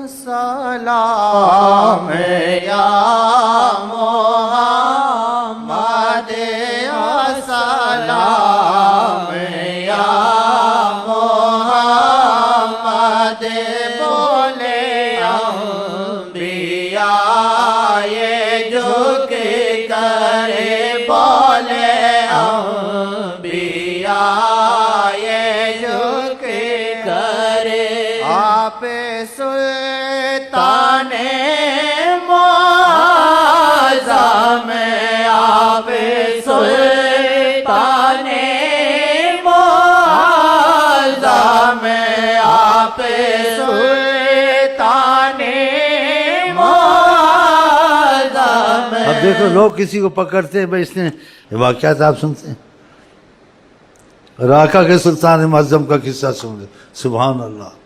سلام یا محمد سلام یا محمد بولے انبیاء یہ جھک کرے بولے انبیاء یہ جھک کرے آپ سلطان معظم آپ سلطان معظم آپ سلطان معظم اب دیکھو لوگ کسی کو پکڑتے ہیں بھائی اس نے واقعات آپ سنتے ہیں راکا کے سلطان معظم کا قصہ سن لیں سبحان اللہ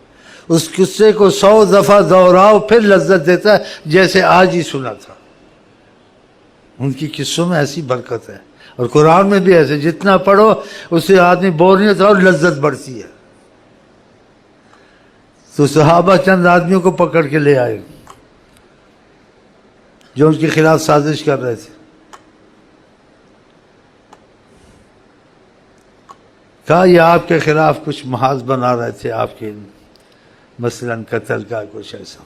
اس قصے کو 100 دفعہ دہراؤ پھر لذت دیتا ہے جیسے آج ہی سنا تھا ان کی قصوں میں ایسی برکت ہے اور قرآن میں بھی ایسے جتنا پڑھو اس سے آدمی بور نہیں ہوتا اور لذت بڑھتی ہے تو صحابہ چند آدمیوں کو پکڑ کے لے آئے جو ان کے خلاف سازش کر رہے تھے کہا یہ آپ کے خلاف کچھ محاذ بنا رہے تھے آپ کے مثلا قتل کا کچھ ایسا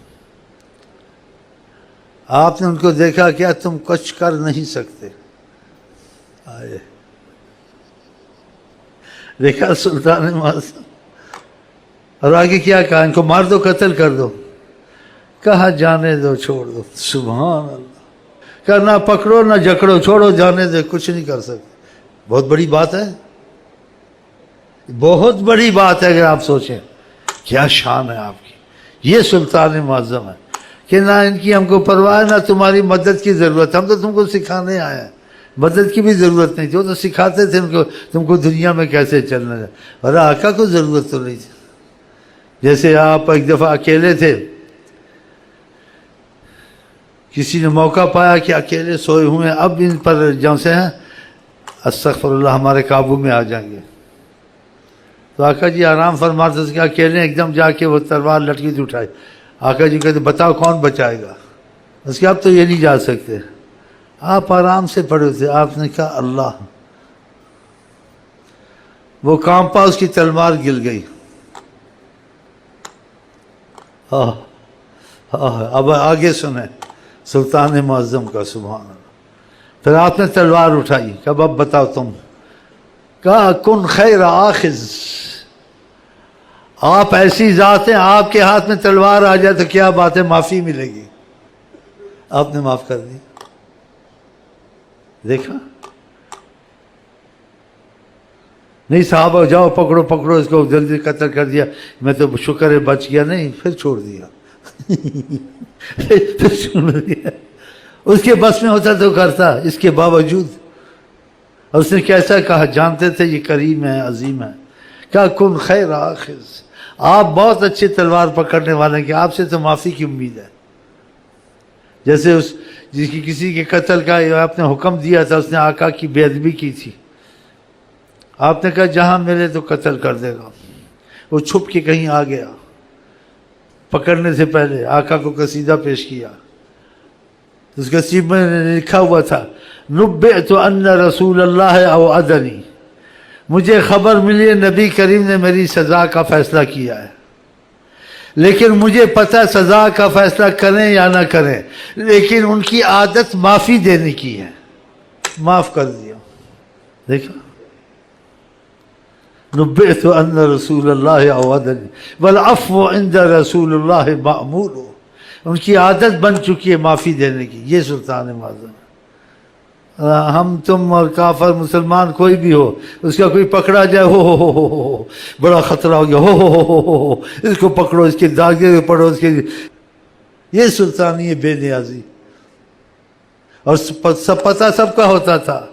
آپ نے ان کو دیکھا کیا تم کچھ کر نہیں سکتے آئے دیکھا سلطان معظم اور آگے کیا کہا ان کو مار دو قتل کر دو کہا جانے دو چھوڑ دو سبحان اللہ کہا نہ پکڑو نہ جکڑو چھوڑو جانے دو کچھ نہیں کر سکتے بہت بڑی بات ہے بہت بڑی بات ہے اگر آپ سوچیں کیا شان ہے آپ کی یہ سلطان معظم ہے کہ نہ ان کی ہم کو پرواہ ہے نہ تمہاری مدد کی ضرورت ہم تو تم کو سکھانے آئے ہیں مدد کی بھی ضرورت نہیں تھی وہ تو سکھاتے تھے ان کو تم کو دنیا میں کیسے چلنا ہے اور آقا کو ضرورت تو نہیں تھی جیسے آپ ایک دفعہ اکیلے تھے کسی نے موقع پایا کہ اکیلے سوئے ہوئے ہیں اب ان پر جہاں سے ہیں استغفر اللہ ہمارے قابو میں آ جائیں گے تو آقا جی آرام فرماتے تھے کہ اکیلے ایک دم جا کے وہ تلوار لٹکی تھی اٹھائی آقا جی کہتے بتاؤ کون بچائے گا اس کے اب تو یہ نہیں جا سکتے آپ آرام سے پڑے تھے آپ نے کہا اللہ وہ کانپا اس کی تلوار گل گئی اب آگے سنیں سلطان معظم کا سبحان اللہ پھر آپ نے تلوار اٹھائی کہ اب بتاؤ تم کہا کن خیر آخذ آپ ایسی ذات ہیں آپ کے ہاتھ میں تلوار آ جائے تو کیا بات ہے معافی ملے گی آپ نے معاف کر دی دیکھا نہیں صحابہ جاؤ پکڑو پکڑو اس کو جلدی قتل کر دیا میں تو شکر ہے بچ گیا نہیں پھر چھوڑ دیا پھر چھوڑ دیا اس کے بس میں ہوتا تو کرتا اس کے باوجود اور اس نے کیسا کہا جانتے تھے یہ کریم ہے عظیم ہے کہا کن خیر آخذ آپ بہت اچھے تلوار پکڑنے والے ہیں کہ آپ سے تو معافی کی امید ہے جیسے اس جس کی کسی کے قتل کا آپ نے حکم دیا تھا اس نے آقا کی بے ادبی کی تھی آپ نے کہا جہاں ملے تو قتل کر دے گا وہ چھپ کے کہیں آ گیا پکڑنے سے پہلے آقا کو قصیدہ پیش کیا اس قصیدے میں لکھا ہوا تھا نبئت ان رسول اللہ اوعدنی مجھے خبر ملی ہے نبی کریم نے میری سزا کا فیصلہ کیا ہے لیکن مجھے پتہ سزا کا فیصلہ کریں یا نہ کریں لیکن ان کی عادت معافی دینے کی ہے معاف کر دیا دیکھا نبئت ان رسول اللہ اوعدنی والعفو عند رسول اللہ مأمول ان کی عادت بن چکی ہے معافی دینے کی یہ سلطان معظم ہم تم اور کافر مسلمان کوئی بھی ہو اس کا کوئی پکڑا جائے ہو بڑا خطرہ ہو گیا ہو اس کو پکڑو اس کے داغے پڑھو اس کے یہ سلطانی ہے بے نیازی اور سب پتہ سب کا ہوتا تھا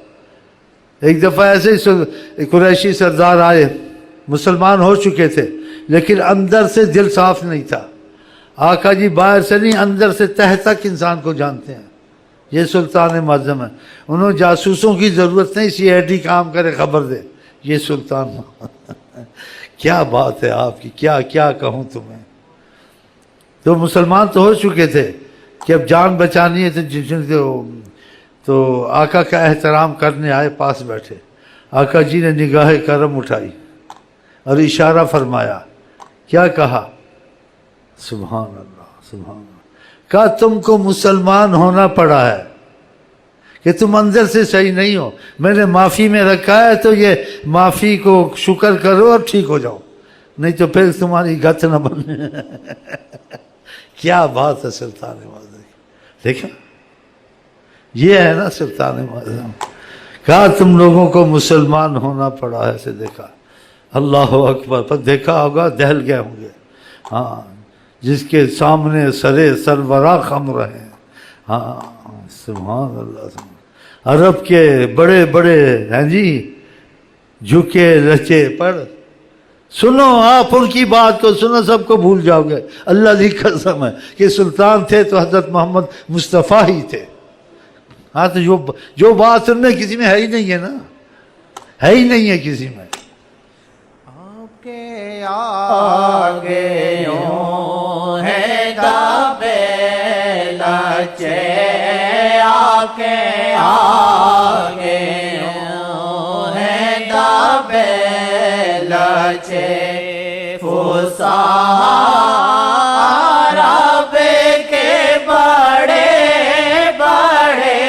ایک دفعہ ایسے ہی قریشی سردار آئے مسلمان ہو چکے تھے لیکن اندر سے دل صاف نہیں تھا آقا جی باہر سے نہیں اندر سے تہ تک انسان کو جانتے ہیں یہ سلطان معظم ہے انہوں جاسوسوں کی ضرورت نہیں سی آئی ڈی کام کرے خبر دے یہ سلطان کیا بات ہے آپ کی کیا کیا کہوں تمہیں تو مسلمان تو ہو چکے تھے کہ اب جان بچانی ہے تو آقا کا احترام کرنے آئے، پاس بیٹھے. آقا جی نے نگاہ کرم اٹھائی اور اشارہ فرمایا. کیا کہا؟ سبحان اللہ سبحان اللہ. کہا تم کو مسلمان ہونا پڑا ہے کہ تم اندر سے صحیح نہیں ہو. میں نے معافی میں رکھا ہے تو یہ معافی کو شکر کرو اور ٹھیک ہو جاؤ، نہیں تو پھر تمہاری گت نہ بنے. کیا بات ہے سلطان معظم. دیکھا، یہ ہے نا سلطان معظم. کہا تم لوگوں کو مسلمان ہونا پڑا ہے سے دیکھا. اللہ اکبر. پر دیکھا ہوگا دہل گئے ہوں گے. ہاں، جس کے سامنے سرے سربراہ خم رہے ہیں. ہاں سبحان اللہ. عرب کے بڑے بڑے ہیں جی جھکے رچے پر. سنو آپ ان کی بات کو سنو، سب کو بھول جاؤ گے. اللہ کی قسم ہے کہ سلطان تھے تو حضرت محمد مصطفیٰ ہی تھے. ہاں تو جو بات ان میں کسی میں ہے ہی نہیں ہے نا، ہے ہی نہیں ہے کسی میں. آپ کے آگے یوں ہے دبے لچے، آپ کے آگے یوں ہے دبے لچے، فسحا عرب کے بڑے بڑے،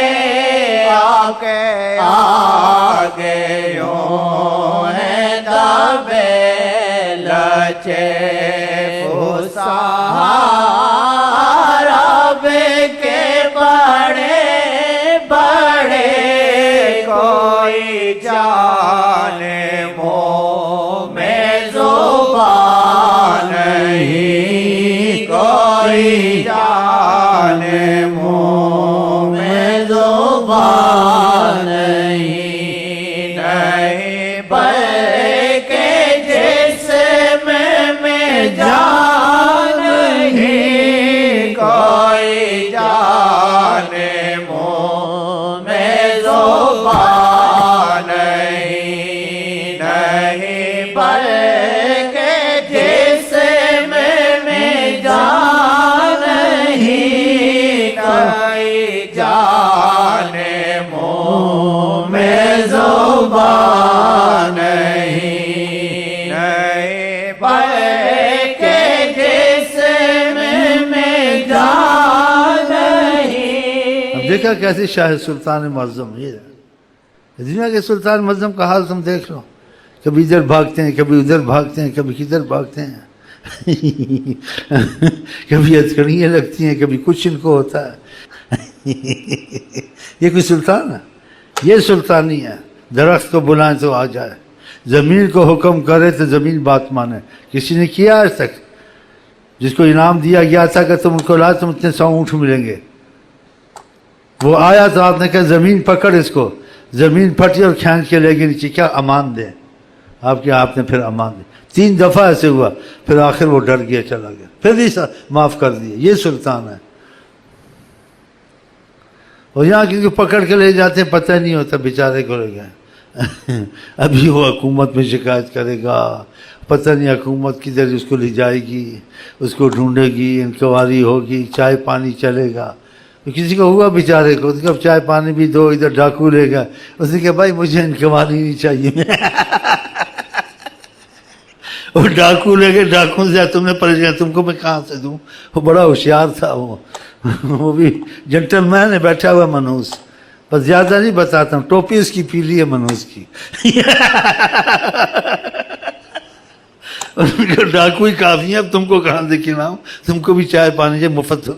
آپ کے آگے یوں ہے دبے لچے، فسحا عرب کے بڑے بڑے، کوئی جانے منہ میں زبان نہیں، کوئی جانے منہ میں زبان نہیں، نہیں بلکہ جسم میں جان نہیں، کوئی جانے منہ میں زبان نہیں، نہیں بلکہ جسم میں جان نہیں، کوئی جانے منہ میں زبان نہیں، نہیں بلکہ جسم میں جان نہیں. اب دیکھا کیسے شاہ سلطان معظم. یہ دنیا کے سلطان معظم کا حال تم دیکھ لو. کبھی ادھر بھاگتے ہیں، کبھی ادھر بھاگتے ہیں، کبھی کدھر بھاگتے ہیں. کبھی ہتھکڑیاں لگتی ہیں، کبھی کچھ ان کو ہوتا ہے. یہ کوئی سلطان ہے؟ یہ سلطانی ہے. درخت کو بلائیں تو آ جائے، زمین کو حکم کرے تو زمین بات مانے. کسی نے کیا آج تک؟ جس کو انعام دیا گیا تھا کہ تم ان کو لائے، تم اتنے 100 اونٹ ملیں گے، وہ آیا تو آپ نے کہا زمین پکڑ اس کو، زمین پھٹی اور کھینچ کے لے گی نیچے. کیا امان دیں آپ نے پھر امان دی. 3 دفعہ ایسے ہوا، پھر آخر وہ ڈر گیا چلا گیا، پھر بھی معاف کر دیے. یہ سلطان ہے. اور یہاں کیونکہ پکڑ کے لے جاتے ہیں پتہ نہیں ہوتا بیچارے کو لے گئے. ابھی وہ حکومت میں شکایت کرے گا، پتہ نہیں حکومت کدھر اس کو لے جائے گی، اس کو ڈھونڈے گی، انکوائری ہوگی، چائے پانی چلے گا. کسی کو ہوا بیچارے کو، اس کو چائے پانی بھی دو، ادھر ڈاکو لے گا. اس نے کہا بھائی مجھے انکوائری نہیں چاہیے. وہ ڈاکو لے گئے، ڈاکو سے تم نے پریشان، تم کو میں کہاں سے دوں. وہ بڑا ہوشیار تھا. وہ بھی جنٹل مین ہے، بیٹھا ہوا منوس. بس زیادہ نہیں بتاتا ہوں، ٹوپی اس کی پیلی ہے منوس کی. ڈاکو ہی کافی ہے، اب تم کو کہاں سے کھلاؤں، تم کو بھی چائے پانی سے مفت.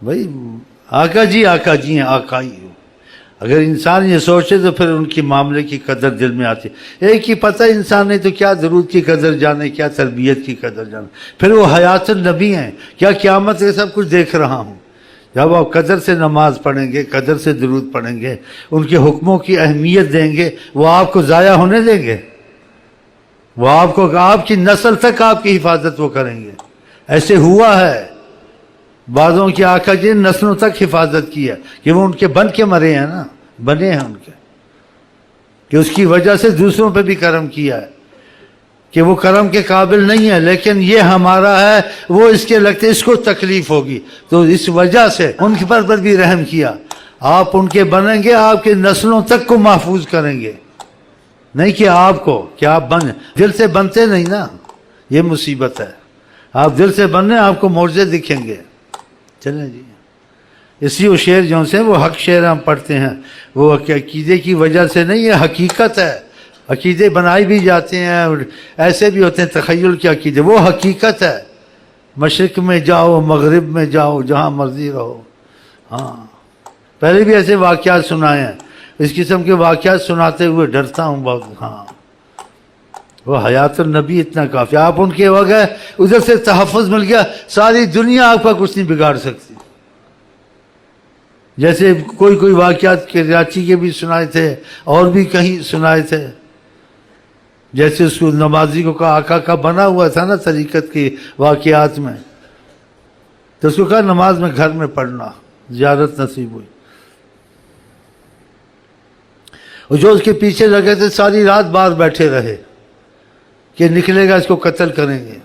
بھائی آقا جی ہیں، آقا ہی ہو. اگر انسان یہ سوچے تو پھر ان کی معاملے کی قدر دل میں آتی. ایک ہی پتہ انسان نے تو کیا درود کی قدر جانے، کیا تربیت کی قدر جانے. پھر وہ حیات النبی ہیں. کیا قیامت سے سب کچھ دیکھ رہا ہوں. جب آپ قدر سے نماز پڑھیں گے، قدر سے درود پڑھیں گے، ان کے حکموں کی اہمیت دیں گے، وہ آپ کو ضائع ہونے دیں گے. وہ آپ کی نسل تک آپ کی حفاظت وہ کریں گے. ایسے ہوا ہے. بعضوں کی آقا جی نے نسلوں تک حفاظت کی ہے کہ وہ ان کے بن کے مرے ہیں نا، بنے ہیں ان کے، کہ اس کی وجہ سے دوسروں پہ بھی کرم کیا ہے کہ وہ کرم کے قابل نہیں ہے، لیکن یہ ہمارا ہے، وہ اس کے لگتے اس کو تکلیف ہوگی، تو اس وجہ سے ان کے پر بھی رحم کیا۔ آپ ان کے بنیں گے، آپ کے نسلوں تک کو محفوظ کریں گے، نہیں کہ آپ کو کہ آپ بن دل سے بنتے نہیں نا، یہ مصیبت ہے۔ آپ دل سے بننے آپ کو معجزے دکھیں گے۔ چلیں جی، اسی وہ شعر جو سے وہ حق شعر ہم پڑھتے ہیں، وہ عقیدے کی وجہ سے نہیں، یہ حقیقت ہے۔ عقیدے بنائی بھی جاتے ہیں اور ایسے بھی ہوتے ہیں تخیل کے عقیدے، وہ حقیقت ہے۔ مشرق میں جاؤ، مغرب میں جاؤ، جہاں مرضی رہو۔ ہاں، پہلے بھی ایسے واقعات سنائے ہیں، اس قسم کے واقعات سناتے ہوئے ڈرتا ہوں بہت۔ ہاں، وہ حیات النبی اتنا کافی، آپ ان کے وغیرہ ادھر سے تحفظ مل گیا، ساری دنیا آپ کا کچھ نہیں بگاڑ سکتی۔ جیسے کوئی واقعات کراچی کے بھی سنائے تھے اور بھی کہیں سنائے تھے، جیسے اس کو نمازی کو کہا، آقا کا بنا ہوا تھا نا طریقت کے واقعات میں، تو اس کو کہا نماز میں گھر میں پڑھنا، زیارت نصیب ہوئی۔ اور جو اس کے پیچھے لگے تھے ساری رات باہر بیٹھے رہے کہ نکلے گا اس کو قتل کریں گے،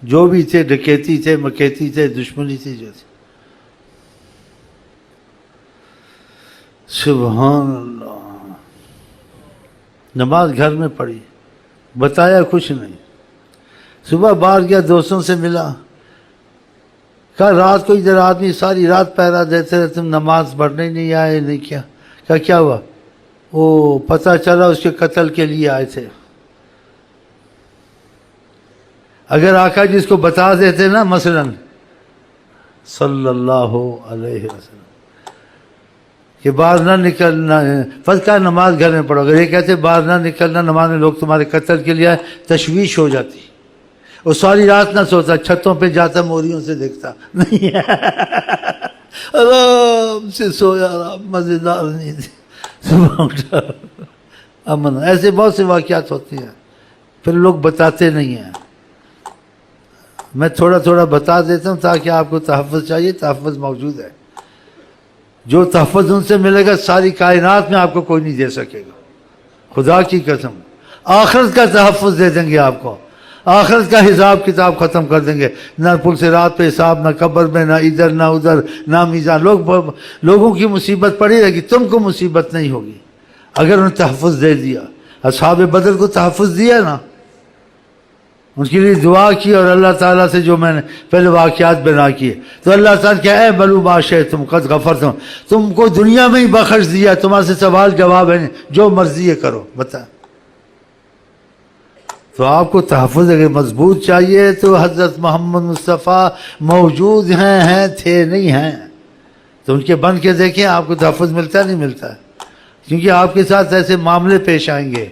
جو بھی تھے، ڈکیتی تھے، مکیتی تھے، دشمنی تھی جو تھی۔ سبحان اللہ، نماز گھر میں پڑھی، بتایا کچھ نہیں۔ صبح باہر گیا، دوستوں سے ملا، کہا رات کو ادھر آدمی ساری رات پہرا دیتے رہے، تم نماز پڑھنے نہیں آئے، نہیں کیا؟ کہا کیا ہوا؟ وہ پتہ چلا اس کے قتل کے لیے آئے تھے۔ اگر آقا جس کو بتا دیتے نا، مثلا صلی اللہ علیہ وسلم کہ باہر نہ نکلنا، فرض کا نماز گھر میں پڑھو، اگر یہ کہتے باہر نہ نکلنا نماز میں، لوگ تمہارے قتل کے لیے آئے، تشویش ہو جاتی، وہ ساری رات نہ سوتا، چھتوں پہ جاتا، موریوں سے دیکھتا نہیں، آرام سے سویا، آرام، مزیدار نیند، صبح اٹھا، امن۔ ایسے بہت سے واقعات ہوتے ہیں، پھر لوگ بتاتے نہیں ہیں۔ میں تھوڑا تھوڑا بتا دیتا ہوں تاکہ آپ کو تحفظ چاہیے، تحفظ موجود ہے۔ جو تحفظ ان سے ملے گا ساری کائنات میں آپ کو کوئی نہیں دے سکے گا، خدا کی قسم۔ آخرت کا تحفظ دے دیں گے آپ کو، آخرت کا حساب کتاب ختم کر دیں گے، نہ پل سے رات پہ حساب، نہ قبر میں، نہ ادھر نہ ادھر، نہ میزان۔ لوگوں کی مصیبت پڑی رہے گی، تم کو مصیبت نہیں ہوگی اگر انہیں تحفظ دے دیا۔ اصحاب بدر کو تحفظ دیا نا، ان کے لیے دعا کی، اور اللہ تعالیٰ سے جو میں نے پہلے واقعات بنا کیے، تو اللہ تعالیٰ کیا اے بلو باشے تم قد غفرتم، تم کو دنیا میں ہی بخش دیا، تمہارے سے سوال جواب ہے، جو مرضی ہے کرو، بتا۔ تو آپ کو تحفظ اگر مضبوط چاہیے تو حضرت محمد مصطفیٰ موجود ہیں تھے نہیں ہیں، تو ان کے بن کے دیکھیں، آپ کو تحفظ ملتا نہیں ملتا، کیونکہ آپ کے ساتھ ایسے معاملے پیش آئیں گے،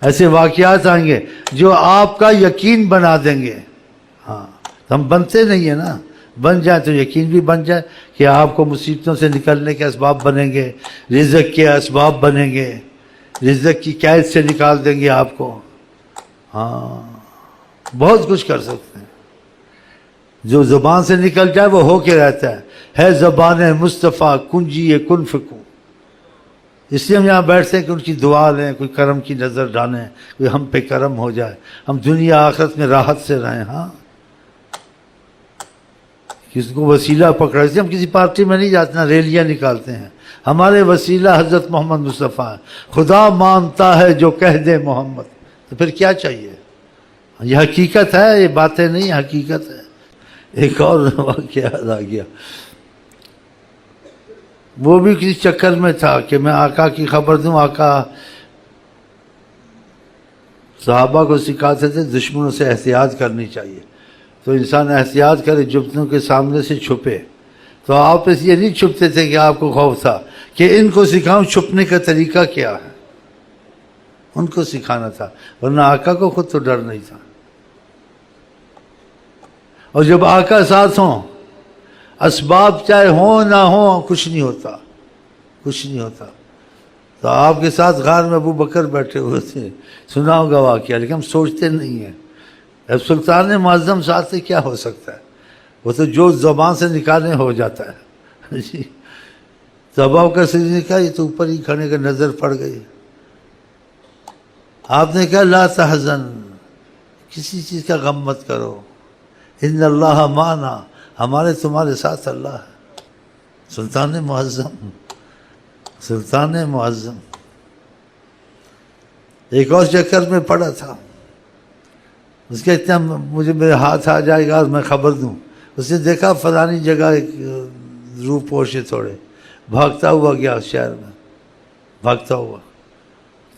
ایسے واقعات آئیں گے جو آپ کا یقین بنا دیں گے۔ ہاں، ہم بنتے نہیں ہیں نا، بن جائیں تو یقین بھی بن جائے کہ آپ کو مصیبتوں سے نکلنے کے اسباب بنیں گے، رزق کے اسباب بنیں گے، رزق کی قید سے نکال دیں گے آپ کو۔ ہاں، بہت کچھ کر سکتے ہیں، جو زبان سے نکل جائے وہ ہو کے رہتا ہے زبان مصطفیٰ کنجی کن فکو۔ اس لیے ہم یہاں بیٹھتے ہیں کہ ان کی دعا لیں، کوئی کرم کی نظر ڈالیں، کوئی ہم پہ کرم ہو جائے، ہم دنیا آخرت میں راحت سے رہیں۔ ہاں، کسی کو وسیلہ پکڑا، اس لیے ہم کسی پارٹی میں نہیں جاتے نا، ریلیاں نکالتے ہیں، ہمارے وسیلہ حضرت محمد مصطفیٰ ہے، خدا مانتا ہے جو کہہ دے محمد، تو پھر کیا چاہیے؟ یہ حقیقت ہے، یہ باتیں نہیں، حقیقت ہے۔ ایک اور واقعہ آ گیا، وہ بھی کسی چکر میں تھا کہ میں آقا کی خبر دوں۔ آقا صحابہ کو سکھاتے تھے دشمنوں سے احتیاط کرنی چاہیے، تو انسان احتیاط کرے، جبتوں کے سامنے سے چھپے۔ تو آپ اس یہ نہیں چھپتے تھے کہ آپ کو خوف تھا کہ ان کو سکھاؤں چھپنے کا طریقہ کیا ہے، ان کو سکھانا تھا، ورنہ آقا کو خود تو ڈر نہیں تھا۔ اور جب آقا ساتھ ہوں، اسباب چاہے ہوں نہ ہوں، کچھ نہیں ہوتا، کچھ نہیں ہوتا۔ تو آپ کے ساتھ غار میں ابو بکر بیٹھے ہوئے تھے، سنا ہوگا واقعہ، لیکن ہم سوچتے نہیں ہیں۔ اب سلطان معظم ساتھ سے کیا ہو سکتا ہے، وہ تو جو زبان سے نکالنے ہو جاتا ہے جی۔ تو ابو بکر صدیق نے کہا یہ تو اوپر ہی کھڑے کا نظر پڑ گئی، آپ نے کہا لا تحزن، کسی چیز کا غم مت کرو، ان اللہ معنا، ہمارے تمہارے ساتھ اللہ ہے۔ سلطان معظم، سلطان معظم ایک اور چکر میں پڑا تھا، اس کا اتنا مجھے میرے ہاتھ آ جائے گا میں خبر دوں۔ اس نے دیکھا فلانی جگہ ایک روح پوش ہے تھوڑے، بھاگتا ہوا گیا شہر میں، بھاگتا ہوا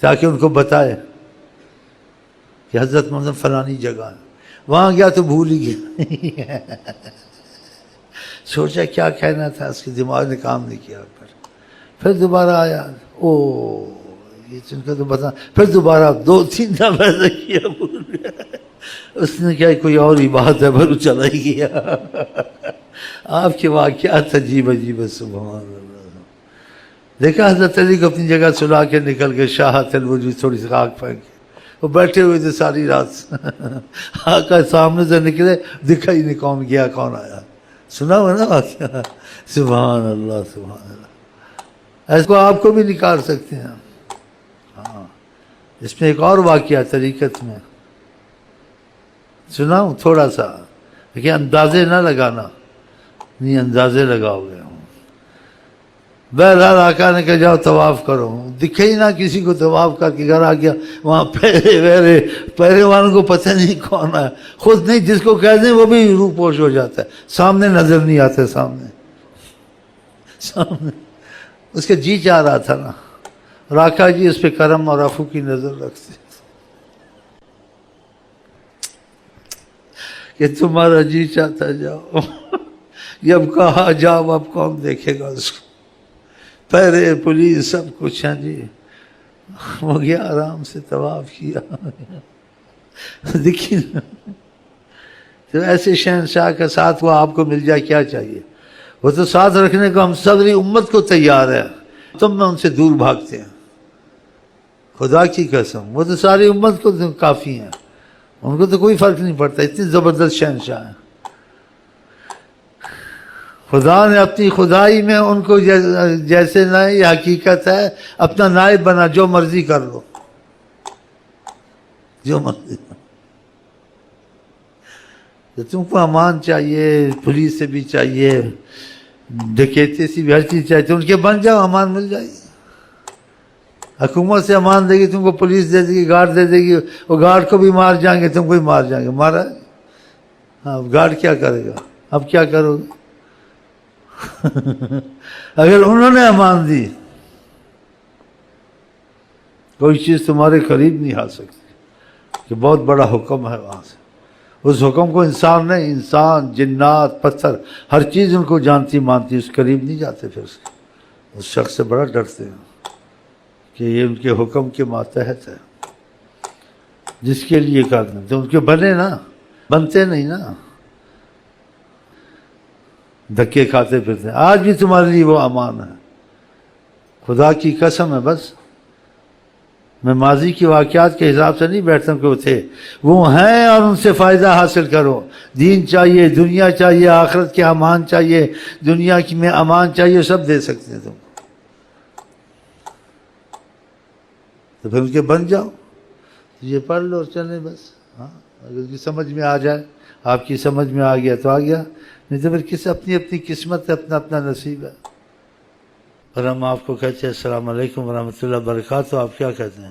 تاکہ ان کو بتائے کہ حضرت محمد فلانی جگہ ہے۔ وہاں گیا تو بھول ہی گیا سوچا کیا کہنا تھا، اس کے دماغ نے کام نہیں کیا۔ پھر دوبارہ آیا، او یہ ان کا تو بتا، پھر دوبارہ 2-3 دفعہ ایسا کیا، بھول گیا۔ اس نے کیا کوئی اور ہی بات ہے، پھر چلا ہی گیا۔ آپ کے واقعات عجیب عجیب ہے، سبحان اللہ۔ دیکھا حضرت علی کو اپنی جگہ سلا کے نکل کے شاہت الوجود تھوڑی سی خاک پھینک کے، وہ بیٹھے ہوئے تھے ساری رات آقا سامنے سے نکلے، دکھا ہی نہیں کون گیا کون آیا، سنا ہوا نا واقعہ۔ سبحان اللہ سبحان اللہ، ایسے کو آپ کو بھی نکال سکتے ہیں۔ ہاں، اس میں ایک اور واقعہ طریقت میں سناؤں تھوڑا سا، لیکن اندازے نہ لگانا، نہیں اندازے لگاؤ گے۔ بہرحال آقا نے کہا جاؤ طواف کرو، دکھے ہی نہ کسی کو، طواف کر کے گھر آ گیا، وہاں پہرے والوں کو پتہ نہیں کون ہے، خود نہیں جس کو کہہ دیں وہ بھی روح پوش ہو جاتا ہے، سامنے نظر نہیں آتے، سامنے اس کا جی چاہ رہا تھا نا، اور آقا جی اس پہ کرم اور عفو کی نظر رکھتے کہ تمہارا جی چاہتا جاؤ، جب کہا جاؤ اب کون دیکھے گا اس کو، پہرے پولیس سب کچھ ہیں جی۔ وہ گیا آرام سے طواف کیا دیکھیے تو ایسے شہنشاہ کا ساتھ وہ آپ کو مل جائے کیا چاہیے، وہ تو ساتھ رکھنے کو ہم صدری امت کو تیار ہے، تم میں ان سے دور بھاگتے ہیں، خدا کی قسم وہ تو ساری امت کو کافی ہیں، ان کو تو کوئی فرق نہیں پڑتا، اتنی زبردست شہنشاہ ہیں۔ خدا نے اپنی خدائی میں ان کو جیسے نہ یہ حقیقت ہے، اپنا نائب بنا، جو مرضی کر لو، جو مرضی۔ تو تم کو امان چاہیے، پولیس سے بھی چاہیے، ڈکیتی سے بھی، ہر چیز چاہیے، تو ان کے بن جاؤ، امان مل جائے گی۔ حکومت سے امان دے گی تم کو، پولیس دے دے گی، گارڈ دے دے گی، وہ گارڈ کو بھی مار جائیں گے، تم کو بھی مار جائیں گے، مارا۔ ہاں گارڈ کیا کرے گا، اب کیا کرو گے اگر انہوں نے امان دی، کوئی چیز تمہارے قریب نہیں آ سکتی، کہ بہت بڑا حکم ہے وہاں سے، اس حکم کو انسان نہیں، انسان جنات پتھر ہر چیز ان کو جانتی مانتی، اس قریب نہیں جاتے، پھر اس شخص سے بڑا ڈرتے ہیں کہ یہ ان کے حکم کے ماتحت ہے، جس کے لیے کرنا تو ان کے بنے نا، بنتے نہیں نا، دھکے کھاتے پھرتے ہیں۔ آج بھی تمہارے لیے وہ امان ہے، خدا کی قسم ہے۔ بس میں ماضی کی واقعات کے حساب سے نہیں بیٹھتا ہوں کہ وہ تھے، وہ ہیں، اور ان سے فائدہ حاصل کرو۔ دین چاہیے، دنیا چاہیے، آخرت کے امان چاہیے، دنیا کی میں امان چاہیے، سب دے سکتے ہیں تم، تو پھر ان کے بن جاؤ، یہ پڑھ لو اور چلیں بس۔ ہاں اگر کی سمجھ میں آ جائے، آپ کی سمجھ میں آ گیا تو آ گیا، نہیں تو پھر اپنی اپنی قسمت ہے، اپنا اپنا نصیب ہے۔ اور ہم آپ کو کہتے ہیں السلام علیکم ورحمۃ اللہ وبرکاتہ، آپ کیا کہتے ہیں؟